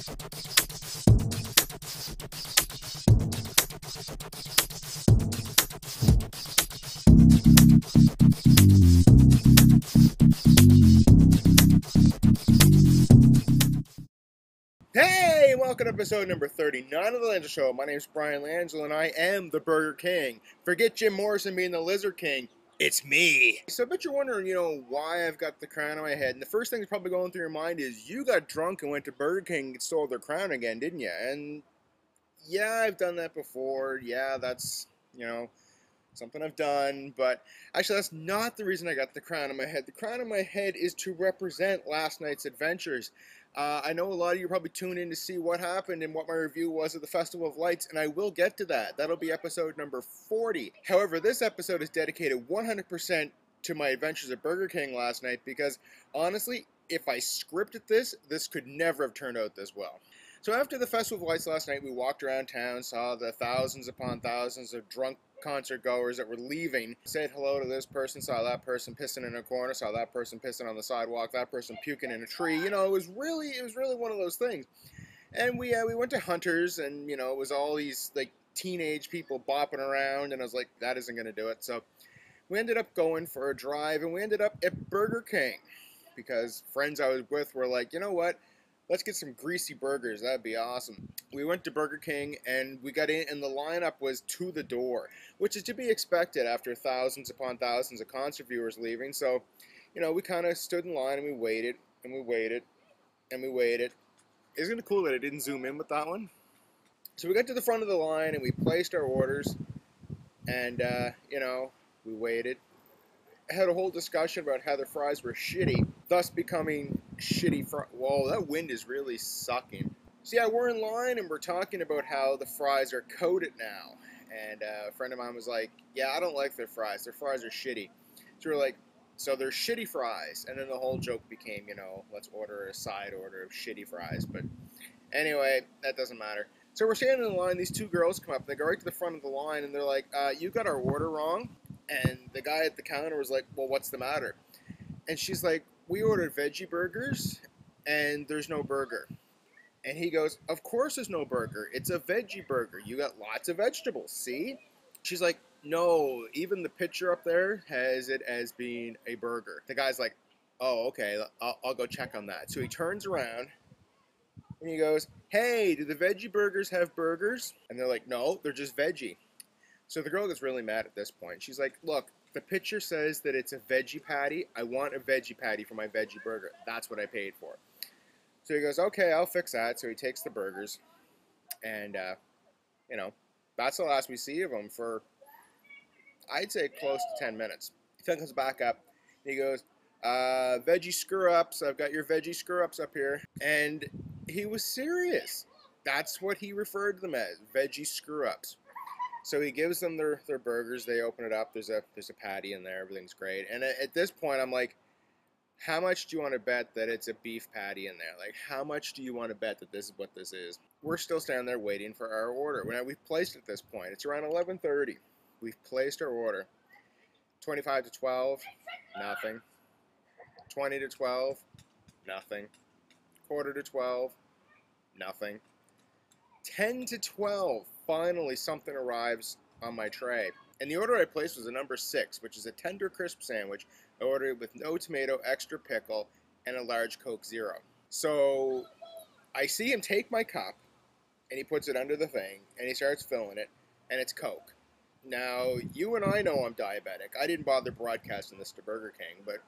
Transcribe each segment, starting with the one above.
Hey, welcome to episode number 39 of the Langille Show. My name is Brian Langille, and I am the Burger King. Forget Jim Morrison being the Lizard King. It's me. So I bet you're wondering, why I've got the crown on my head. And the first thing that's probably going through your mind is you got drunk and went to Burger King and stole their crown again, didn't you? And yeah, I've done that before. Yeah, that's, something I've done. But actually, that's not the reason I got the crown on my head. The crown on my head is to represent last night's adventures. I know a lot of you probably tuned in to see what happened and what my review was of the Festival of Lights, and I will get to that. That'll be episode number 40. However, this episode is dedicated 100% to my adventures at Burger King last night because, honestly, if I scripted this could never have turned out this well. So after the Festival of Lights last night, we walked around town, saw the thousands upon thousands of drunk concert goers that were leaving, said hello to this person, saw that person pissing in a corner, saw that person pissing on the sidewalk, that person puking in a tree. It was really one of those things. And we went to Hunter's, and it was all these like teenage people bopping around, and I was like, that isn't gonna do it. So we ended up going for a drive, and we ended up at Burger King because friends I was with were like, you know what? Let's get some greasy burgers. That'd be awesome. We went to Burger King and we got in, and the lineup was to the door, which is to be expected after thousands upon thousands of concert viewers leaving. So, we kind of stood in line and we waited and we waited and we waited. Isn't it cool that I didn't zoom in with that one? So we got to the front of the line and we placed our orders, and we waited. I had a whole discussion about how the fries were shitty, thus becoming shitty fries. Whoa, that wind is really sucking. So yeah, we're in line and we're talking about how the fries are coated now. And a friend of mine was like, yeah, I don't like their fries. Their fries are shitty. So we're like, so they're shitty fries. And then the whole joke became, let's order a side order of shitty fries. But anyway, that doesn't matter. So we're standing in the line. These two girls come up. They go right to the front of the line and they're like, you got our order wrong. And the guy at the counter was like, well, what's the matter? And she's like, we ordered veggie burgers and there's no burger. And he goes, of course there's no burger. It's a veggie burger. You got lots of vegetables, see? She's like, no, even the picture up there has it as being a burger. The guy's like, oh, okay, I'll go check on that. So he turns around and he goes, hey, do the veggie burgers have burgers? And they're like, no, they're just veggie. So the girl gets really mad at this point. She's like, look, the picture says that it's a veggie patty. I want a veggie patty for my veggie burger. That's what I paid for. So he goes, okay, I'll fix that. So he takes the burgers. And, that's the last we see of him for, I'd say, close to 10 minutes. He then comes back up. And he goes, veggie screw-ups. I've got your veggie screw-ups up here. And he was serious. That's what he referred to them as, veggie screw-ups. So he gives them their burgers. They open it up. There's a patty in there. Everything's great. And at this point, I'm like, how much do you want to bet that it's a beef patty in there? Like, how much do you want to bet that this is what this is? We're still standing there waiting for our order. We've placed it at this point. It's around 11:30. We've placed our order. 25 to 12, nothing. 20 to 12, nothing. Quarter to 12, nothing. 10 to 12, finally something arrives on my tray. And the order I placed was a number 6, which is a tender crisp sandwich. I ordered it with no tomato, extra pickle, and a large Coke Zero. So I see him take my cup, and he puts it under the thing, and he starts filling it, and it's Coke. Now, you and I know I'm diabetic. I didn't bother broadcasting this to Burger King, but,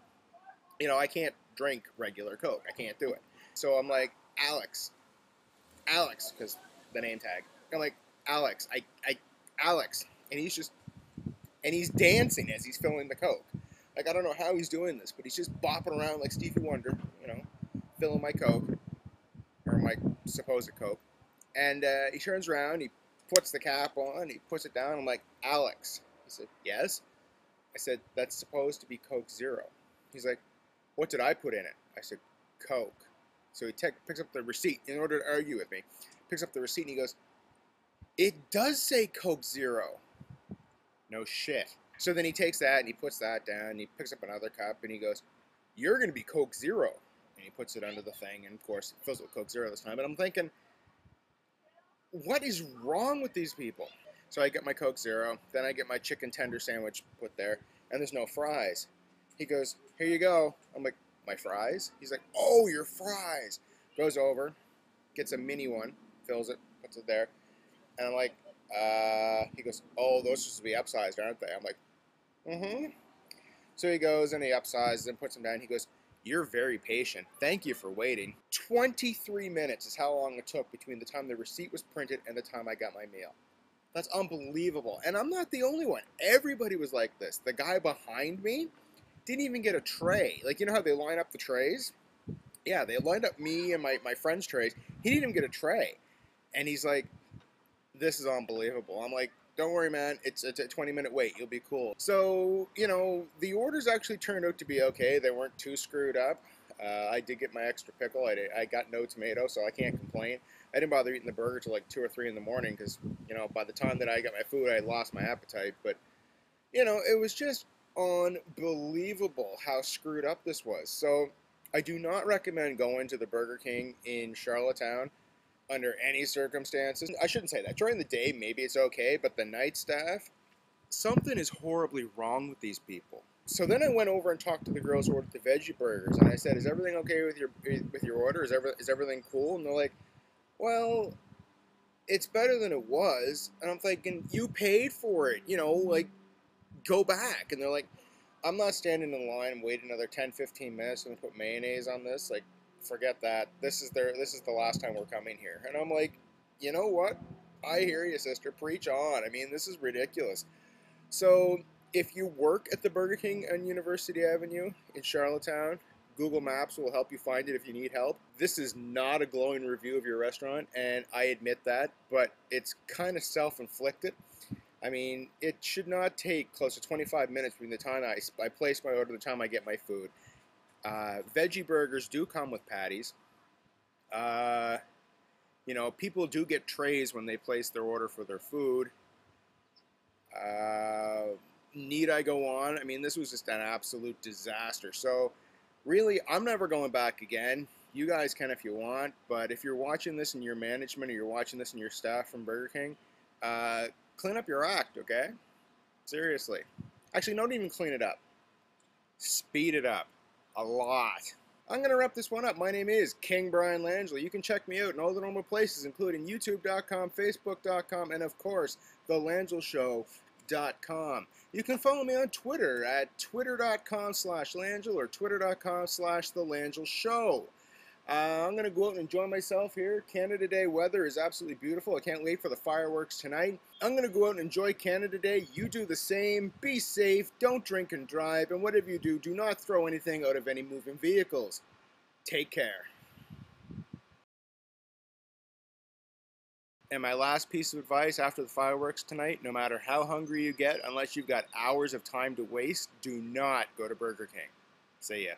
I can't drink regular Coke. I can't do it. So I'm like, Alex, because the name tag. I'm like, Alex, Alex. And he's dancing as he's filling the Coke. Like, I don't know how he's doing this, but he's just bopping around like Stevie Wonder, filling my Coke, or my supposed Coke. And he turns around, he puts the cap on, he puts it down. I'm like, Alex. He said, yes. I said, that's supposed to be Coke Zero. He's like, what did I put in it? I said, Coke. So he picks up the receipt in order to argue with me. Picks up the receipt and he goes, it does say Coke Zero. No shit. So then he takes that and he puts that down and he picks up another cup and he goes, you're going to be Coke Zero. And he puts it under the thing, and of course, fills it with Coke Zero this time. And I'm thinking, what is wrong with these people? So I get my Coke Zero, then I get my chicken tender sandwich put there, and there's no fries. He goes, here you go. I'm like, my fries? He's like, oh, your fries. Goes over, gets a mini one, fills it, puts it there. And I'm like, he goes, oh, those are supposed to be upsized, aren't they? I'm like, mm-hmm. So he goes and he upsizes and puts them down. He goes, you're very patient. Thank you for waiting. 23 minutes is how long it took between the time the receipt was printed and the time I got my meal. That's unbelievable. And I'm not the only one. Everybody was like this. The guy behind me didn't even get a tray. Like, you know how they line up the trays? Yeah, they lined up me and my friend's trays. He didn't even get a tray. And he's like, this is unbelievable. I'm like, don't worry, man. It's a 20-minute wait. You'll be cool. So, you know, the orders actually turned out to be okay. They weren't too screwed up. I did get my extra pickle. I got no tomato, so I can't complain. I didn't bother eating the burger till like 2 or 3 in the morning because, you know, by the time that I got my food, I lost my appetite. But, you know, it was just unbelievable how screwed up this was. So I do not recommend going to the Burger King in Charlottetown under any circumstances. I shouldn't say that. During the day, maybe it's okay, but the night staff, something is horribly wrong with these people. So then I went over and talked to the girls who ordered the veggie burgers, and I said, is everything okay with your order? Is everything cool? And they're like, well, it's better than it was. And I'm thinking, you paid for it, you know, like, go back. And they're like, I'm not standing in line and waiting another 10-15 minutes and put mayonnaise on this. Like, forget that. This is the last time we're coming here. And I'm like, you know what? I hear you, sister. Preach on. I mean, this is ridiculous. So if you work at the Burger King on University Avenue in Charlottetown, Google Maps will help you find it if you need help. This is not a glowing review of your restaurant, and I admit that, but it's kind of self-inflicted. I mean, it should not take close to 25 minutes between the time I place my order and the time I get my food. Veggie burgers do come with patties. You know, people do get trays when they place their order for their food. Need I go on? I mean, this was just an absolute disaster. So, really, I'm never going back again. You guys can if you want, but if you're watching this in your management or you're watching this in your staff from Burger King, clean up your act, okay? Seriously. Actually, don't even clean it up. Speed it up. A lot. I'm going to wrap this one up. My name is King Brian Langille. You can check me out in all the normal places, including youtube.com, facebook.com, and of course, thelangilleshow.com. You can follow me on Twitter at twitter.com/Langille or twitter.com/thelangilleshow. I'm going to go out and enjoy myself here. Canada Day weather is absolutely beautiful. I can't wait for the fireworks tonight. I'm going to go out and enjoy Canada Day. You do the same. Be safe. Don't drink and drive. And whatever you do, do not throw anything out of any moving vehicles. Take care. And my last piece of advice after the fireworks tonight, no matter how hungry you get, unless you've got hours of time to waste, do not go to Burger King. See ya.